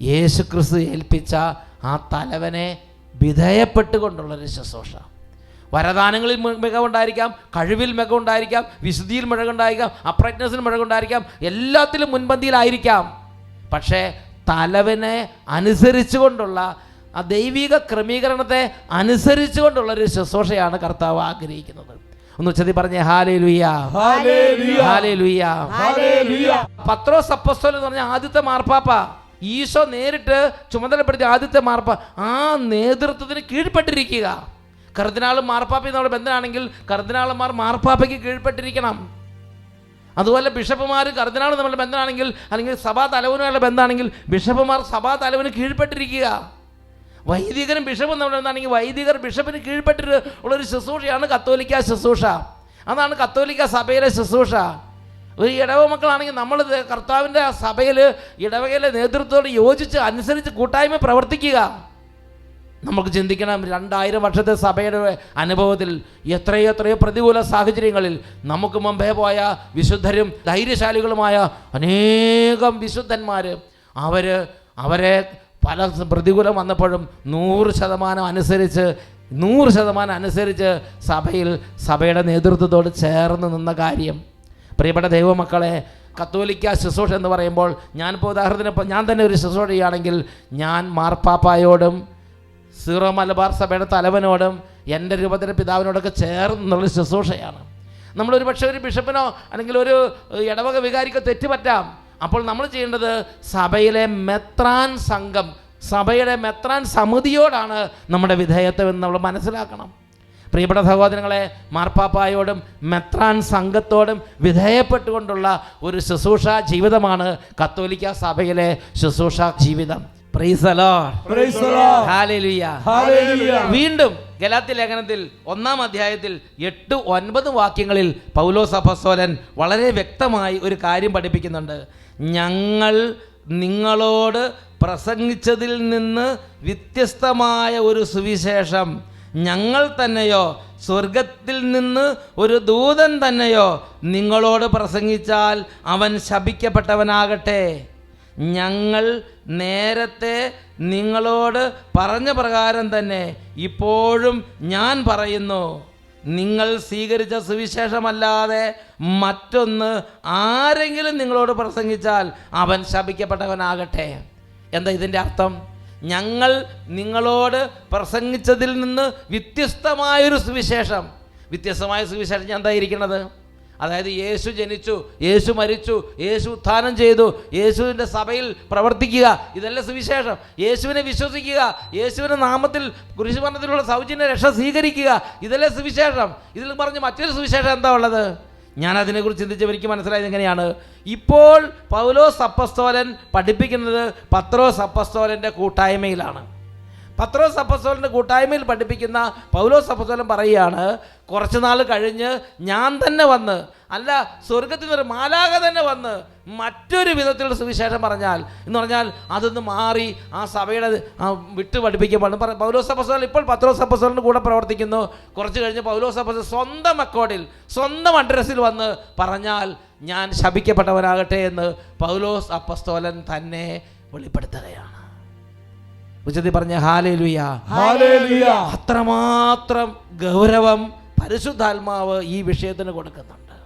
യേശുക്രിസ്തു ഏൽപ്പിച്ച ആ തലവനെ വിധേയപ്പെട്ടുകൊണ്ടുള്ളൊരു ശുശ്രൂഷ. വരദാനങ്ങളിൽ മികവുണ്ടായിരിക്കാം, കഴിവിൽ മികവുണ്ടായിരിക്കാം, വിശുദ്ധിയിൽ മികവുണ്ടായിരിക്കാം, അപ്രൈറ്റ്നസിൽ മികവുണ്ടായിരിക്കാം, എല്ലാത്തിലും മുൻപന്തിയിലായിരിക്കാം. പക്ഷേ തലവനെ അനുസരിച്ചുകൊണ്ടുള്ള ആ ദൈവിക ക്രമീകരണത്തെ അനുസരിച്ചുകൊണ്ടുള്ളൊരു ശുശ്രൂഷയാണ് കർത്താവ് ആഗ്രഹിക്കുന്നത്. ഒന്ന് ഉച്ചത്തിൽ പറഞ്ഞേ ഹല്ലേലൂയ, ഹല്ലേലൂയ, ഹല്ലേലൂയ. പത്രോസ് അപ്പോസ്തലൻ എന്ന് പറഞ്ഞ ആദ്യത്തെ മാർപ്പാപ്പ, ഈശോ നേരിട്ട് ചുമതലപ്പെടുത്തിയ ആദ്യത്തെ മാർപ്പാപ്പ, ആ നേതൃത്വത്തിന് കീഴ്പ്പെട്ടിരിക്കുക. കർദിനാളും മാർപ്പാപ്പയും നമ്മുടെ ബന്ധമാണെങ്കിൽ കർദിനാളന്മാർ മാർപ്പാപ്പയ്ക്ക് കീഴ്പ്പെട്ടിരിക്കണം. അതുപോലെ ബിഷപ്പുമാർ കർദിനാളും നമ്മുടെ ബന്ധമാണെങ്കിൽ, അല്ലെങ്കിൽ സഭാ തലവനുമായുള്ള ബന്ധമാണെങ്കിൽ ബിഷപ്പുമാർ സഭാ തലവന് കീഴ്പ്പെട്ടിരിക്കുക. വൈദികരും ബിഷപ്പും നമ്മുടെ ബന്ധമാണെങ്കിൽ വൈദികർ ബിഷപ്പിന് കീഴ്പ്പെട്ടിട്ട് ഉള്ളൊരു ശുശ്രൂഷയാണ് കത്തോലിക്ക ശുശ്രൂഷ. അതാണ് കത്തോലിക്ക സഭയിലെ ശുശ്രൂഷ. ഒരു ഇടവ മക്കളാണെങ്കിൽ നമ്മൾ കർത്താവിൻ്റെ സഭയിൽ ഇടവകയിലെ നേതൃത്വത്തോട് യോജിച്ച് അനുസരിച്ച് കൂട്ടായ്മ പ്രവർത്തിക്കുക. നമുക്ക് ചിന്തിക്കണം, 2000 വർഷത്തെ സഭയുടെ അനുഭവത്തിൽ എത്രയോ പ്രതികൂല സാഹചര്യങ്ങളിൽ നമുക്ക് മുമ്പേ പോയ വിശുദ്ധരും ധൈര്യശാലികളുമായ അനേകം വിശുദ്ധന്മാർ അവരെ പല പ്രതികൂലം വന്നപ്പോഴും 100% അനുസരിച്ച് സഭയുടെ നേതൃത്വത്തോട് ചേർന്ന് നിന്ന കാര്യം. പ്രിയപ്പെട്ട ദൈവമക്കളെ, കത്തോലിക്ക ശുശ്രൂഷ എന്ന് പറയുമ്പോൾ ഞാനിപ്പോൾ ഉദാഹരണത്തിന് ഞാൻ തന്നെ ഒരു ശുശ്രൂഷ ചെയ്യുകയാണെങ്കിൽ ഞാൻ മാർപ്പാപ്പായോടും സീറോ മലബാർ സഭയുടെ തലവനോടും എൻ്റെ രൂപതര പിതാവിനോടൊക്കെ ചേർന്നുള്ള ശുശ്രൂഷയാണ്. നമ്മളൊരു പക്ഷേ ഒരു ബിഷപ്പിനോ അല്ലെങ്കിൽ ഒരു ഇടവക വികാരിക്കോ തെറ്റുപറ്റാം. അപ്പോൾ നമ്മൾ ചെയ്യേണ്ടത് സഭയിലെ മെത്രാൻ സംഘം, സഭയുടെ മെത്രാൻ സമിതിയോടാണ് നമ്മുടെ വിധേയത്വം എന്ന് നമ്മൾ മനസ്സിലാക്കണം. പ്രിയപ്പെട്ട സഹോദരങ്ങളെ, മാർപ്പാപ്പായോടും മെത്രാൻ സംഘത്തോടും വിധേയപ്പെട്ടുകൊണ്ടുള്ള ഒരു ശുശ്രൂഷ ജീവിതമാണ് കത്തോലിക്ക സഭയിലെ ശുശ്രൂഷ ജീവിതം. Price the lord, praise the lord, hallelujah, hallelujah. വീണ്ടും ഗലാത്യ ലേഖനത്തിൽ 1-ാം അധ്യായത്തിൽ 8-9 വാക്യങ്ങളിൽ പൗലോസ് അപ്പോസ്തലൻ വളരെ വ്യക്തമായി ഒരു കാര്യം പഠിപ്പിക്കുന്നുണ്ട്. ഞങ്ങൾ നിങ്ങളോട് പ്രസംഗിച്ചതിൽ നിന്ന് വ്യത്യസ്തമായ ഒരു സുവിശേഷം ഞങ്ങൾ തന്നെയോ സ്വർഗത്തിൽ നിന്ന് ഒരു ദൂതൻ തന്നെയോ നിങ്ങളോട് പ്രസംഗിച്ചാൽ അവൻ ശപിക്കപ്പെട്ടവനാകട്ടെ. ഞങ്ങൾ നേരത്തെ നിങ്ങളോട് പറഞ്ഞ പ്രകാരം തന്നെ ഇപ്പോഴും ഞാൻ പറയുന്നു, നിങ്ങൾ സ്വീകരിച്ച സുവിശേഷമല്ലാതെ മറ്റൊന്ന് ആരെങ്കിലും നിങ്ങളോട് പ്രസംഗിച്ചാൽ അവൻ ശപിക്കപ്പെട്ടവനാകട്ടെ. എന്താ ഇതിൻ്റെ അർത്ഥം? ഞങ്ങൾ നിങ്ങളോട് പ്രസംഗിച്ചതിൽ നിന്ന് വ്യത്യസ്തമായൊരു സുവിശേഷം. വ്യത്യസ്തമായ സുവിശേഷം എന്തായിരിക്കണത്? അതായത് യേശു ജനിച്ചു, യേശു മരിച്ചു, യേശു ഉത്ഥാനം ചെയ്തു, യേശുവിൻ്റെ സഭയിൽ പ്രവർത്തിക്കുക, ഇതല്ല സുവിശേഷം. യേശുവിനെ വിശ്വസിക്കുക, യേശുവിൻ്റെ നാമത്തിൽ കുരിശുമരണത്തിലുള്ള സൗജന്യ രക്ഷ സ്വീകരിക്കുക, ഇതല്ലേ സുവിശേഷം. ഇതിൽ പറഞ്ഞ് മറ്റൊരു സുവിശേഷം എന്താ ഉള്ളത്? ഞാൻ അതിനെക്കുറിച്ച് ചിന്തിച്ചപ്പോൾ എനിക്ക് മനസ്സിലായത് എങ്ങനെയാണ്? ഇപ്പോൾ പൗലോസ് അപ്പസ്തോലൻ പഠിപ്പിക്കുന്നത് പത്രോസ് അപ്പസ്തോലൻ്റെ കൂട്ടായ്മയിലാണ്. പത്രോസ് അപ്പസ്തോലൻ്റെ കൂട്ടായ്മയിൽ പഠിപ്പിക്കുന്ന പൗലോസ് അപ്പസ്തോലൻ പറയുകയാണ്, കുറച്ച് നാൾ കഴിഞ്ഞ് ഞാൻ തന്നെ വന്ന്, അല്ല സ്വർഗത്തിൽ നിന്നൊരു മാലാഖ തന്നെ വന്ന് മറ്റൊരു വിധത്തിലുള്ള സുവിശേഷം പറഞ്ഞാൽ എന്ന് പറഞ്ഞാൽ അതൊന്ന് മാറി ആ സഭയുടെ വിട്ട് പഠിപ്പിക്കപ്പെടും. പൗലോസ് അപ്പസ്തോലൻ ഇപ്പോൾ പത്രോസ് അപ്പസ്തോലൻ്റെ കൂടെ പ്രവർത്തിക്കുന്നു. കുറച്ച് കഴിഞ്ഞ് പൗലോസ് അപ്പസ്തോലൻ സ്വന്തം അക്കോഡിൽ സ്വന്തം അഡ്രസ്സിൽ വന്ന് പറഞ്ഞാൽ ഞാൻ ശപിക്കപ്പെട്ടവനാകട്ടെ എന്ന് പൗലോസ് അപ്പസ്തോലൻ തന്നെ വെളിപ്പെടുത്തുകയാണ്. ഉച്ചത്തിൽ പറഞ്ഞ ഹല്ലേലൂയ, ഹല്ലേലൂയ. അത്രമാത്രം ഗൗരവം പരിശുദ്ധാത്മാവ് ഈ വിഷയത്തിന് കൊടുക്കുന്നുണ്ട്.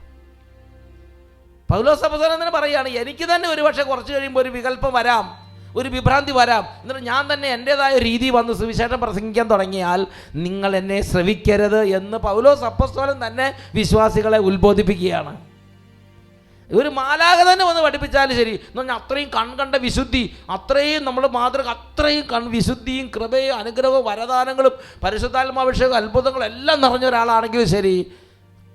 പൗലോസ് അപ്പോസ്തലൻ തന്നെ പറയുകയാണ്, എനിക്ക് തന്നെ ഒരുപക്ഷെ കുറച്ച് കഴിയുമ്പോൾ ഒരു വികല്പം വരാം, ഒരു വിഭ്രാന്തി വരാം. എന്നിട്ട് ഞാൻ തന്നെ എൻ്റേതായ രീതി വന്ന് സുവിശേഷം പ്രസംഗിക്കാൻ തുടങ്ങിയാൽ നിങ്ങൾ എന്നെ ശ്രവിക്കരുത് എന്ന് പൗലോസ് അപ്പോസ്തലൻ തന്നെ വിശ്വാസികളെ ഉത്ബോധിപ്പിക്കുകയാണ്. ഒരു മാലാഖ തന്നെ വന്ന് പഠിപ്പിച്ചാലും ശരി എന്ന് പറഞ്ഞാൽ അത്രയും കൺകണ്ട വിശുദ്ധി, അത്രയും നമ്മൾ മാതൃക, അത്രയും വിശുദ്ധിയും കൃപയും അനുഗ്രഹവും വരദാനങ്ങളും പരിശുദ്ധാത്മാഭിഷേകവും അത്ഭുതങ്ങളും എല്ലാം നിറഞ്ഞ ഒരാളാണെങ്കിലും ശരി,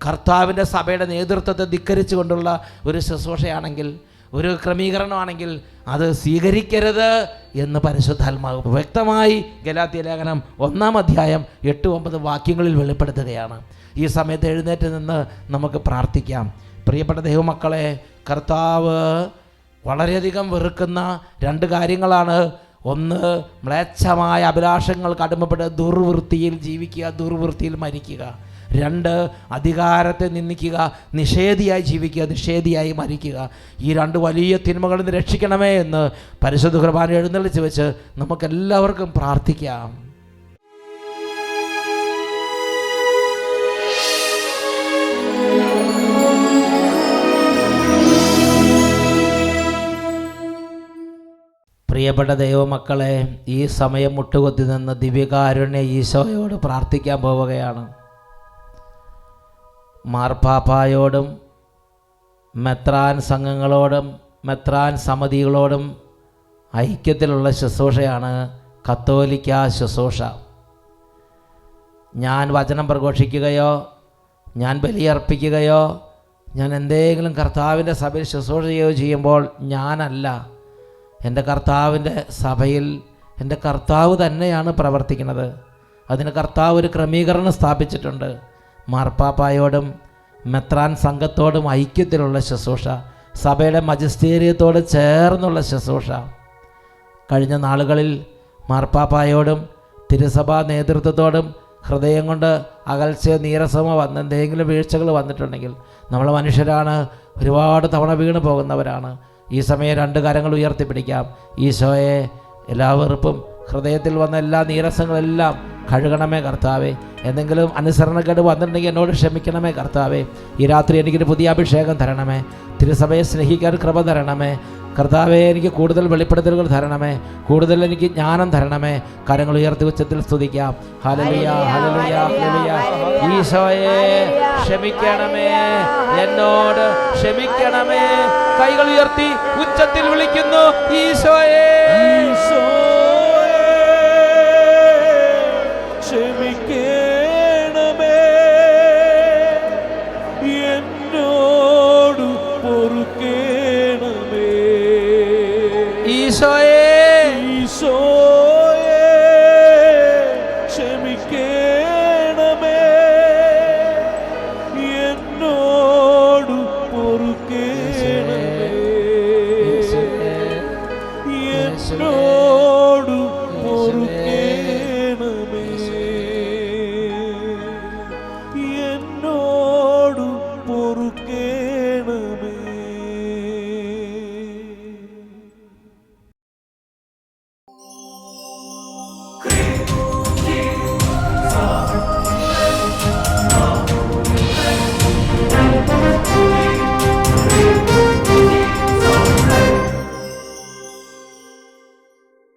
കർത്താവിൻ്റെ സഭയുടെ നേതൃത്വത്തെ ധിക്കരിച്ചു കൊണ്ടുള്ള ഒരു ശുശ്രൂഷയാണെങ്കിൽ, ഒരു ക്രമീകരണമാണെങ്കിൽ അത് സ്വീകരിക്കരുത് എന്ന് പരിശുദ്ധാത്മാവ് വ്യക്തമായി ഗലാത്യ ലേഖനം 1-ാം അധ്യായം 8-9 വാക്യങ്ങളിൽ വെളിപ്പെടുത്തുകയാണ്. ഈ സമയത്ത് എഴുന്നേറ്റ് നിന്ന് നമുക്ക് പ്രാർത്ഥിക്കാം. പ്രിയപ്പെട്ട ദൈവമക്കളെ, കർത്താവ് വളരെയധികം വെറുക്കുന്ന 2 കാര്യങ്ങളാണ്. ഒന്ന്, മ്ലേച്ഛമായ അഭിലാഷങ്ങൾക്ക് അടിമപ്പെട്ട് ദുർവൃത്തിയിൽ ജീവിക്കുക, ദുർവൃത്തിയിൽ മരിക്കുക. 2, അധികാരത്തെ നിന്ദിക്കുക, നിഷേധിയായി ജീവിക്കുക, നിഷേധിയായി മരിക്കുക. ഈ 2 വലിയ തിന്മകളിൽ നിന്ന് രക്ഷിക്കണമേ എന്ന് പരിശുദ്ധ കുർബാന എഴുന്നള്ളിച്ച് വെച്ച് നമുക്കെല്ലാവർക്കും പ്രാർത്ഥിക്കാം. പ്രിയപ്പെട്ട ദൈവമക്കളെ, ഈ സമയം മുട്ടുകുത്തി നിന്ന് ദിവ്യകാരുണ്യ ഈശോയോട് പ്രാർത്ഥിക്കാൻ പോവുകയാണ്. മാർപ്പാപ്പായോടും മെത്രാൻ സംഘങ്ങളോടും മെത്രാൻ സമിതികളോടും ഐക്യത്തിലുള്ള ശുശ്രൂഷയാണ് കത്തോലിക്ക ശുശ്രൂഷ. ഞാൻ വചനം പ്രഘോഷിക്കുകയോ ഞാൻ ബലിയർപ്പിക്കുകയോ ഞാൻ എന്തെങ്കിലും കർത്താവിൻ്റെ സഭയിൽ ശുശ്രൂഷ ചെയ്യുമ്പോൾ ഞാനല്ല, എൻ്റെ കർത്താവിൻ്റെ സഭയിൽ എൻ്റെ കർത്താവ് തന്നെയാണ് പ്രവർത്തിക്കുന്നത്. അതിന് കർത്താവ് ഒരു ക്രമീകരണം സ്ഥാപിച്ചിട്ടുണ്ട്. മാർപ്പാപ്പായോടും മെത്രാൻ സംഘത്തോടും ഐക്യത്തിലുള്ള ശുശ്രൂഷ, സഭയുടെ മജിസ്റ്റേറിയത്തോട് ചേർന്നുള്ള ശുശ്രൂഷ. കഴിഞ്ഞ നാളുകളിൽ മാർപ്പാപ്പായോടും തിരുസഭാ നേതൃത്വത്തോടും ഹൃദയം കൊണ്ട് അകൽച്ചയോ നീരസമോ വന്ന് എന്തെങ്കിലും വീഴ്ചകൾ വന്നിട്ടുണ്ടെങ്കിൽ, നമ്മൾ മനുഷ്യരാണ്, ഒരുപാട് തവണ വീണ് പോകുന്നവരാണ്. ഈ സമയം 2 കരങ്ങൾ ഉയർത്തിപ്പിടിക്കാം. ഈശോയെ, എല്ലാ വെറുപ്പും ഹൃദയത്തിൽ വന്ന എല്ലാ നീരസങ്ങളെല്ലാം കഴുകണമേ കർത്താവേ. എന്തെങ്കിലും അനുസരണക്കേട് വന്നിട്ടുണ്ടെങ്കിൽ എന്നോട് ക്ഷമിക്കണമേ കർത്താവേ. ഈ രാത്രി എനിക്കൊരു പുതിയ അഭിഷേകം തരണമേ. തിരുസഭയെ സ്നേഹിക്കാൻ കൃപ തരണമേ കർത്താവേ. എനിക്ക് കൂടുതൽ വെളിപ്പെടുത്തലുകൾ തരണമേ, കൂടുതൽ എനിക്ക് ജ്ഞാനം തരണമേ. കരങ്ങൾ ഉയർത്തി ഉച്ചത്തിൽ സ്തുതിക്കാം. Hallelujah, hallelujah, hallelujah. ഈശോയെ ക്ഷമിക്കണമേ, എന്നോട് ക്ഷമിക്കണമേ. കൈകൾ ഉയർത്തി ഉച്ചത്തിൽ വിളിക്കുന്നു, ഈശോയെ, ക്ഷമിക്കണമേ, എന്നോട് പൊറുക്കണമേ. ഈശോയെ